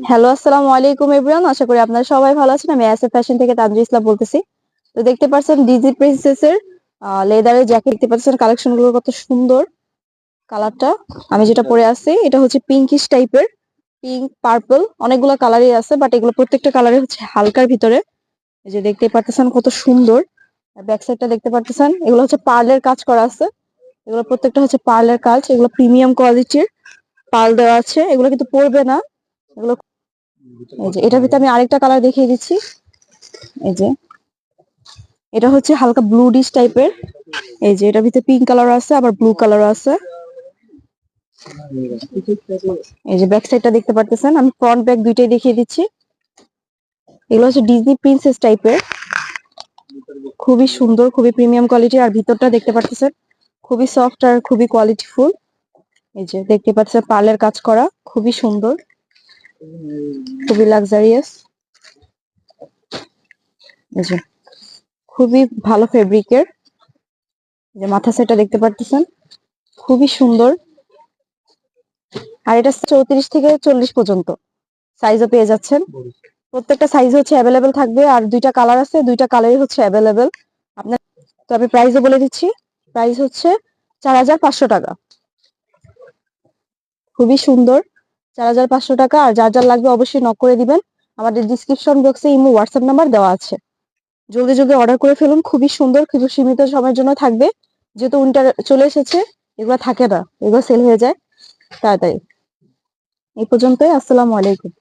Hello, আসসালামু আলাইকুম everyone. আশা করি আপনারা সবাই ভালো আছেন। আমি এসএফ ফ্যাশন থেকে তানজু ইসলাম বলতেছি। তো দেখতে পাচ্ছেন ডিজি প্রিন্সেস এর লেদারের জ্যাকেট দেখতে পাচ্ছেন, কালেকশন গুলো কত সুন্দর। কালারটা আমি যেটা পরে আছি এটা হচ্ছে পিঙ্কিশ টাইপের, পিঙ্ক পার্পল অনেকগুলো কালারই আছে, বাট এগুলো প্রত্যেকটা কালারে হচ্ছে হালকার ভিতরে। এই যে দেখতে পাচ্ছেন কত সুন্দর। ব্যাক সাইডটা দেখতে পাচ্ছেন, এগুলো হচ্ছে পার্লের কাজ করা আছে। এগুলো প্রত্যেকটা হচ্ছে পার্লের কাজ, এগুলো প্রিমিয়াম কোয়ালিটির পার্ল দেওয়া আছে। এগুলো কিন্তু পরবে না এগুলো। এই যে এটার ভিতরে আমি আরেকটা কালার দেখিয়ে দিচ্ছি। এই যে এটা হচ্ছে হালকা ব্লু ডিশ টাইপের। এই যে এটার ভিতরে পিঙ্ক কালার আছে, আবার ব্লু কালার আছে। এই যে ব্যাক সাইডটা দেখতে পারতেছেন, আমি ফ্রন্ট ব্যাক দুইটাই দেখিয়ে দিচ্ছি। এগুলো হচ্ছে ডিজনি প্রিন্সেস টাইপের, খুবই সুন্দর, খুবই প্রিমিয়াম কোয়ালিটি। আর ভিতরটা দেখতে পারতেছেন খুবই সফট আর খুবই কোয়ালিটিফুল। এই যে দেখতে পাচ্ছেন পার্লের কাজ করা, খুবই সুন্দর, খুবই লাক্সারিয়াস। এই যে খুবই ভালো ফেব্রিকের। যে মাথা সেটটা দেখতে পারতেছেন খুবই সুন্দর। আর এটা 34 থেকে 40 পর্যন্ত সাইজও পেয়ে যাচ্ছেন। প্রত্যেকটা সাইজ হচ্ছে অ্যাভেলেবেল থাকবে, আর দুইটা কালার আছে, দুইটা কালারই হচ্ছে অ্যাভেলেবেল আপনার। তো আমি প্রাইসও বলে দিচ্ছি, প্রাইস হচ্ছে 4500 টাকা। খুবই সুন্দর, 4500 টাকা। আর যার যার লাগবে অবশ্যই নক করে দিবেন। আমাদের ডিসক্রিপশন বক্সে ইমো হোয়াটসঅ্যাপ নাম্বার দেওয়া আছে। জলদি জলদি অর্ডার করে ফেলুন, খুবই সুন্দর, খুবই সীমিত সময়ের জন্য থাকবে। যেহেতু উইন্টার চলে এসেছে, এগুলো থাকে না, এগুলো সেল হয়ে যায় তাড়াতাড়ি। এই পর্যন্তই, আসসালামু আলাইকুম।